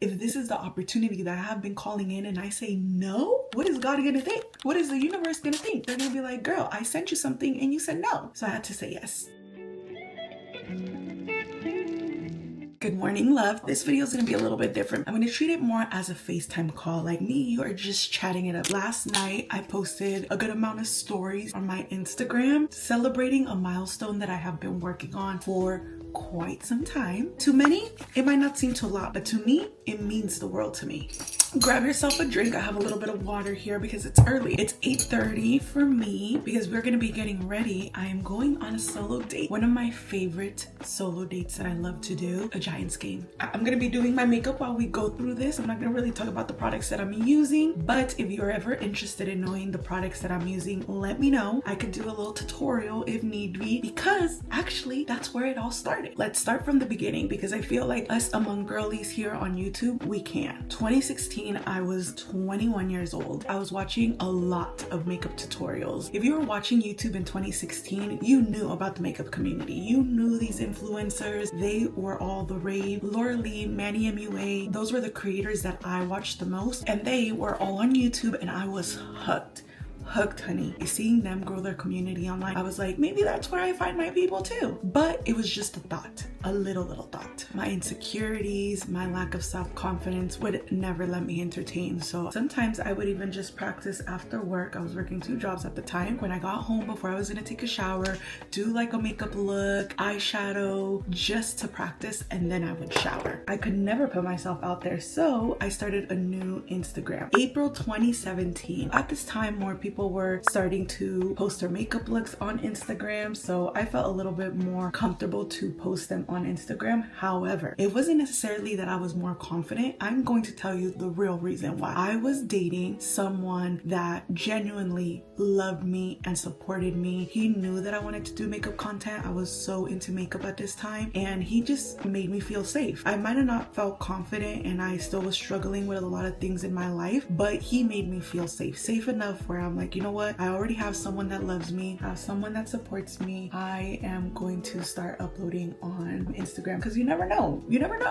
If this is the opportunity that I have been calling in and I say no, what is God gonna think? What is the universe gonna think? They're gonna be like, girl, I sent you something and you said no. So I had to say yes. Good morning, love. This video is going to be a little bit different. I'm going to treat it more as a FaceTime call. Like me, you are just chatting it up. Last night, I posted a good amount of stories on my Instagram celebrating a milestone that I have been working on for quite some time. To many, it might not seem to a lot, but to me, it means the world to me. Grab yourself a drink. I have a little bit of water here because it's early. It's 8:30 for me because we're going to be getting ready. I am going on a solo date. One of my favorite solo dates that I love to do, a Giants game. I'm going to be doing my makeup while we go through this. I'm not going to really talk about the products that I'm using, but if you're ever interested in knowing the products that I'm using, let me know. I could do a little tutorial if need be, because actually that's where it all started. Let's start from the beginning because I feel like us among girlies here on YouTube, we can. 2016, I was 21 years old. I was watching a lot of makeup tutorials. If you were watching YouTube in 2016, you knew about the makeup community. You knew these influencers. They were all the rave. Laura Lee, Manny MUA, those were the creators that I watched the most, and they were all on YouTube and I was hooked, honey. Seeing them grow their community online, I was like, maybe that's where I find my people too. But it was just a thought, a little thought. My insecurities, my lack of self-confidence would never let me entertain. So sometimes I would even just practice after work. I was working 2 jobs at the time. When I got home, before I was gonna take a shower, do like a makeup look, eyeshadow, just to practice, and then I would shower. I could never put myself out there, so I started a new Instagram. April 2017. At this time, more people were starting to post their makeup looks on Instagram, so I felt a little bit more comfortable to post them on Instagram. However, it wasn't necessarily that I was more confident. I'm going to tell you the real reason why. I was dating someone that genuinely loved me and supported me. He knew that I wanted to do makeup content. I was so into makeup at this time, and he just made me feel safe. I might have not felt confident and I still was struggling with a lot of things in my life, but he made me feel safe enough where I'm like, you know what? I already have someone that loves me, I have someone that supports me. I am going to start uploading on Instagram because you never know.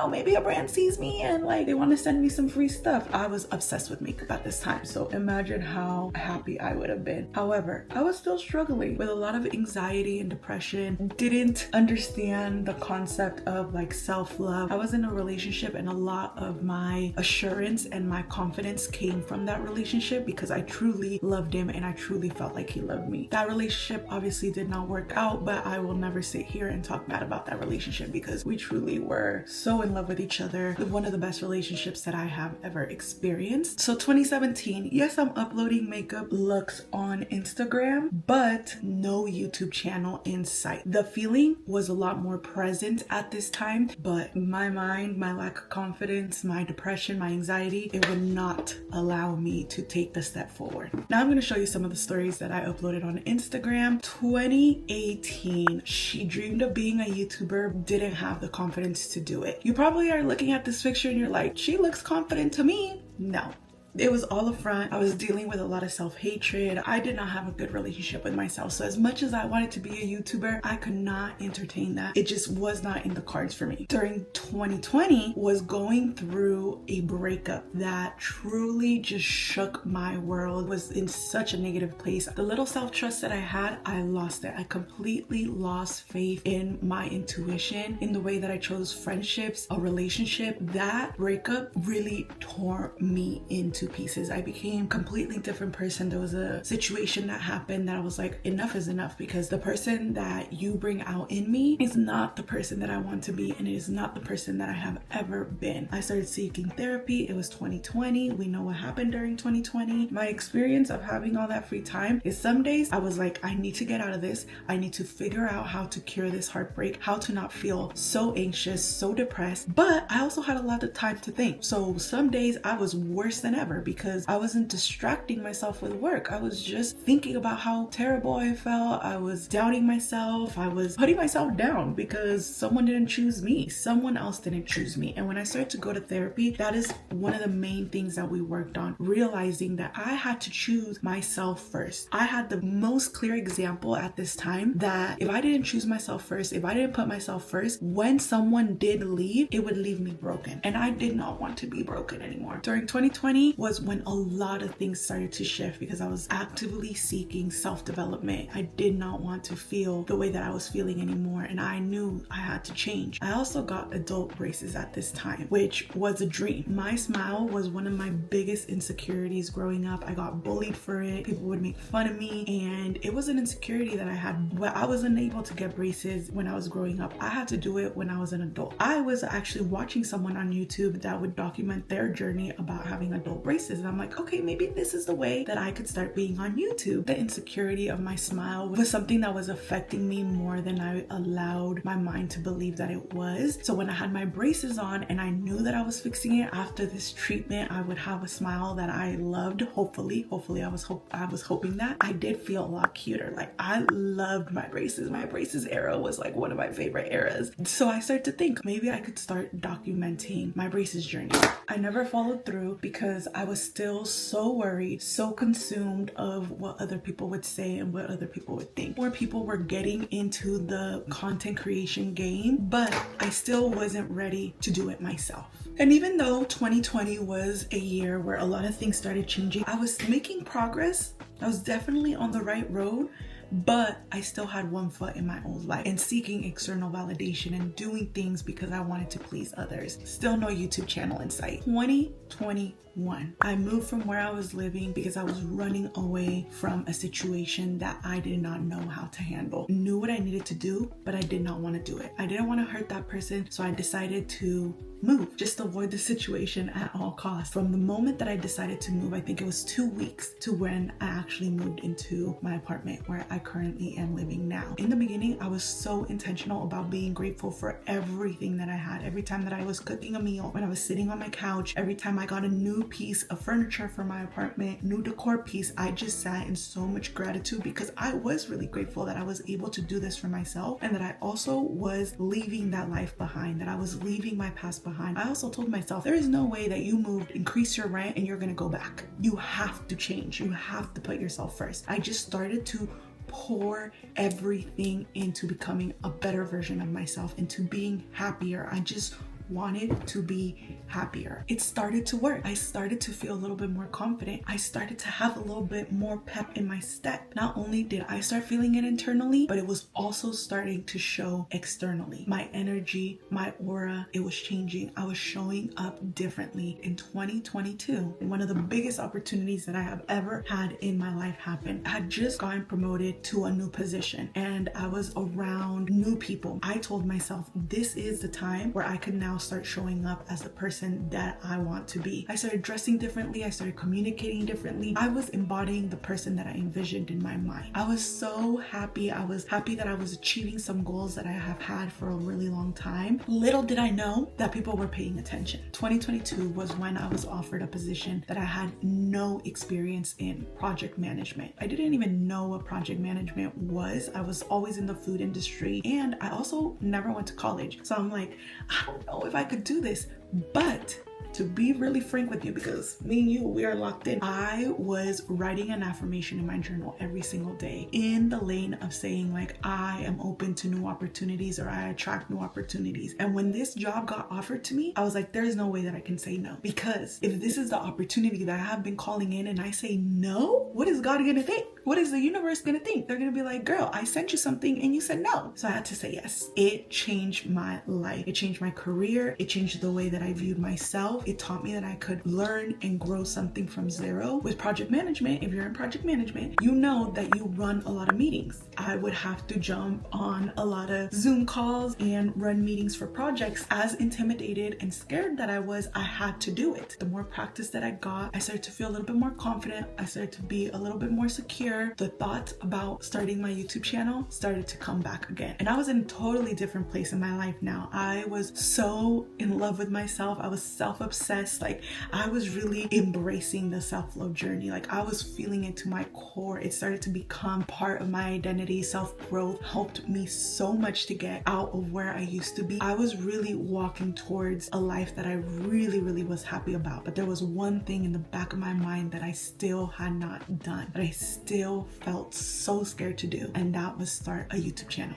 Maybe a brand sees me and like they want to send me some free stuff. I was obsessed with makeup at this time, so imagine how happy I would have been. However, I was still struggling with a lot of anxiety and depression. Didn't understand the concept of like self-love. I was in a relationship and a lot of my assurance and my confidence came from that relationship because I truly loved him and I truly felt like he loved me. That relationship obviously did not work out, but I will never sit here and talk bad about that relationship because we truly were so in love with each other. One of the best relationships that I have ever experienced. So 2017, yes, I'm uploading makeup looks on Instagram, but no YouTube channel in sight. The feeling was a lot more present at this time, but my mind, my lack of confidence, my depression, my anxiety, it would not allow me to take the step forward. Now I'm going to show you some of the stories that I uploaded on Instagram. 2018, she dreamed of being a YouTuber, didn't have the confidence to do it. You probably are looking at this picture and you're like, she looks confident to me. No. It was all a front. I was dealing with a lot of self-hatred. I did not have a good relationship with myself. So as much as I wanted to be a YouTuber, I could not entertain that. It just was not in the cards for me. During 2020, was going through a breakup that truly just shook my world, was in such a negative place. The little self-trust that I had, I lost it. I completely lost faith in my intuition, in the way that I chose friendships, a relationship. That breakup really tore me into pieces. I became a completely different person. There was a situation that happened that I was like, enough is enough, because the person that you bring out in me is not the person that I want to be, and it is not the person that I have ever been. I started seeking therapy. It was 2020. We know what happened during 2020. My experience of having all that free time is some days I was like, I need to get out of this. I need to figure out how to cure this heartbreak, how to not feel so anxious, so depressed. But I also had a lot of time to think. So some days I was worse than ever. whatever, because I wasn't distracting myself with work. I was just thinking about how terrible I felt. I was doubting myself. I was putting myself down because someone didn't choose me. Someone else didn't choose me. And when I started to go to therapy, that is one of the main things that we worked on, realizing that I had to choose myself first. I had the most clear example at this time that if I didn't choose myself first, if I didn't put myself first, when someone did leave, it would leave me broken. And I did not want to be broken anymore. During 2020 was when a lot of things started to shift because I was actively seeking self-development. I did not want to feel the way that I was feeling anymore, and I knew I had to change. I also got adult braces at this time, which was a dream. My smile was one of my biggest insecurities growing up. I got bullied for it. People would make fun of me, and it was an insecurity that I had. Well, I was unable to get braces when I was growing up. I had to do it when I was an adult. I was actually watching someone on YouTube that would document their journey about having adult braces, and I'm like, okay, maybe this is the way that I could start being on YouTube. The insecurity of my smile was something that was affecting me more than I allowed my mind to believe that it was. So when I had my braces on and I knew that I was fixing it after this treatment, I would have a smile that I loved. Hopefully I was hoping that. I did feel a lot cuter. Like, I loved my braces. My braces era was like one of my favorite eras. So I started to think maybe I could start documenting my braces journey. I never followed through because I was still so worried, so consumed of what other people would say and what other people would think. More people were getting into the content creation game, but I still wasn't ready to do it myself. And even though 2020 was a year where a lot of things started changing, I was making progress. I was definitely on the right road, but I still had one foot in my old life and seeking external validation and doing things because I wanted to please others. Still no YouTube channel in sight. 2021, I moved from where I was living because I was running away from a situation that I did not know how to handle. Knew what I needed to do, but I did not want to do it. I didn't want to hurt that person, so I decided to move, just avoid the situation at all costs. From the moment that I decided to move, I think it was 2 weeks to when I actually moved into my apartment where I currently am living now. In the beginning, I was so intentional about being grateful for everything that I had. Every time that I was cooking a meal, when I was sitting on my couch, every time I got a new piece of furniture for my apartment, new decor piece, I just sat in so much gratitude because I was really grateful that I was able to do this for myself and that I also was leaving that life behind, that I was leaving my past behind. I also told myself, there is no way that you moved, increase your rent, and you're gonna go back. You have to change. You have to put yourself first. I just started to pour everything into becoming a better version of myself, into being happier. I just wanted to be happier. It started to work. I started to feel a little bit more confident. I started to have a little bit more pep in my step. Not only did I start feeling it internally, but it was also starting to show externally. My energy, my aura, it was changing. I was showing up differently. In 2022, one of the biggest opportunities that I have ever had in my life happened. I had just gotten promoted to a new position and I was around new people. I told myself, this is the time where I could now start showing up as the person that I want to be. I started dressing differently. I started communicating differently. I was embodying the person that I envisioned in my mind. I was so happy. I was happy that I was achieving some goals that I have had for a really long time. Little did I know that people were paying attention. 2022 was when I was offered a position that I had no experience in, project management. I didn't even know what project management was. I was always in the food industry and I also never went to college. So I'm like, I don't know if I could do this, but to be really frank with you, because me and you, we are locked in, I was writing an affirmation in my journal every single day in the lane of saying like, I am open to new opportunities or I attract new opportunities. And when this job got offered to me, I was like, there's no way that I can say no, because if this is the opportunity that I have been calling in and I say no, what is God gonna think? What is the universe gonna think? They're gonna be like, girl, I sent you something and you said no. So I had to say yes. It changed my life. It changed my career. It changed the way that I viewed myself. It taught me that I could learn and grow something from zero. With project management, if you're in project management, you know that you run a lot of meetings. I would have to jump on a lot of Zoom calls and run meetings for projects. As intimidated and scared that I was, I had to do it. The more practice that I got, I started to feel a little bit more confident. I started to be a little bit more secure. The thought about starting my YouTube channel started to come back again. And I was in a totally different place in my life now. I was so in love with myself. I was self-obsessed obsessed. Like, I was really embracing the self-love journey. Like, I was feeling it to my core. It started to become part of my identity. Self-growth helped me so much to get out of where I used to be. I was really walking towards a life that I really, really was happy about. But there was one thing in the back of my mind that I still had not done, that I still felt so scared to do. And that was start a YouTube channel.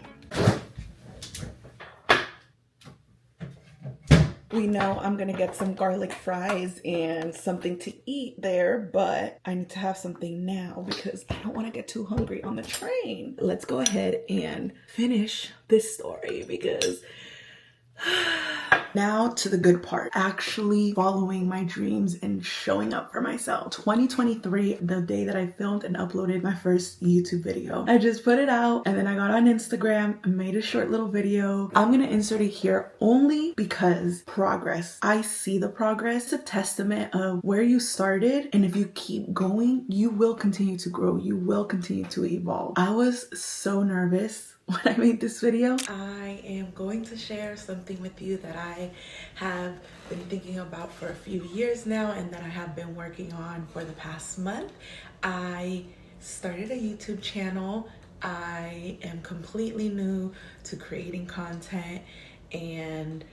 We know I'm gonna get some garlic fries and something to eat there, but I need to have something now because I don't want to get too hungry on the train. Let's go ahead and finish this story because now to the good part, actually following my dreams and showing up for myself. 2023, the day that I filmed and uploaded my first YouTube video. I just put it out and then I got on Instagram and made a short little video. I'm gonna insert it here only because progress. I see the progress. It's a testament of where you started, and if you keep going, you will continue to grow. You will continue to evolve. I was so nervous when I made this video. I am going to share something with you that I have been thinking about for a few years now and that I have been working on for the past month. I started a YouTube channel. I am completely new to creating content and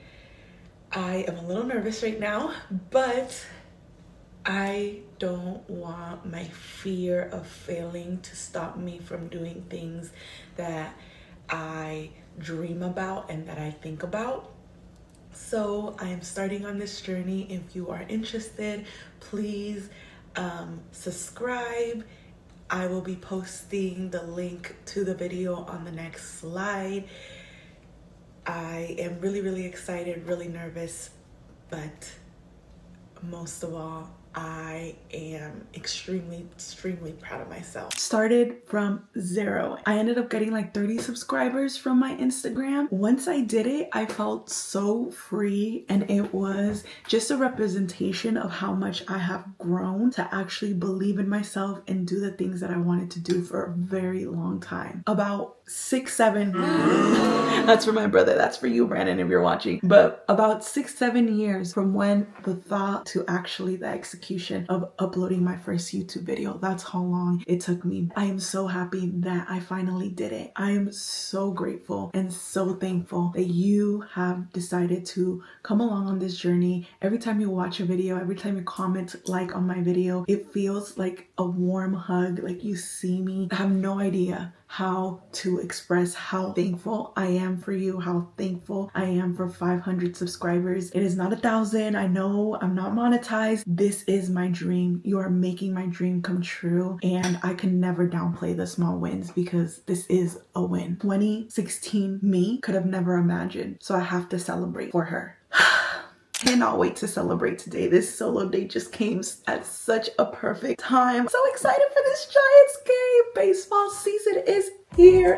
I am a little nervous right now, but I don't want my fear of failing to stop me from doing things that I dream about and that I think about. So I am starting on this journey. If you are interested, please subscribe. I will be posting the link to the video on the next slide. I am really, really excited, really nervous, but most of all, I am extremely proud of myself. Started from 0. I ended up getting like 30 subscribers from my Instagram. Once I did it, I felt so free, and it was just a representation of how much I have grown to actually believe in myself and do the things that I wanted to do for a very long time. About 6, 7, that's for my brother, that's for you, Brandon, if you're watching. But about 6, 7 years from when the thought to actually the execution of uploading my first YouTube video. That's how long it took me. I am so happy that I finally did it. I am so grateful and so thankful that you have decided to come along on this journey. Every time you watch a video, every time you comment like on my video, it feels like a warm hug, like you see me. I have no idea how to express how thankful I am for you, how thankful I am for 500 subscribers. It is not 1,000. I know I'm not monetized. This is my dream. You are making my dream come true, and I can never downplay the small wins because this is a win. 2016 me could have never imagined, so I have to celebrate for her. Cannot wait to celebrate today. This solo day just came at such a perfect time. So excited for this Giants game. Baseball season is here.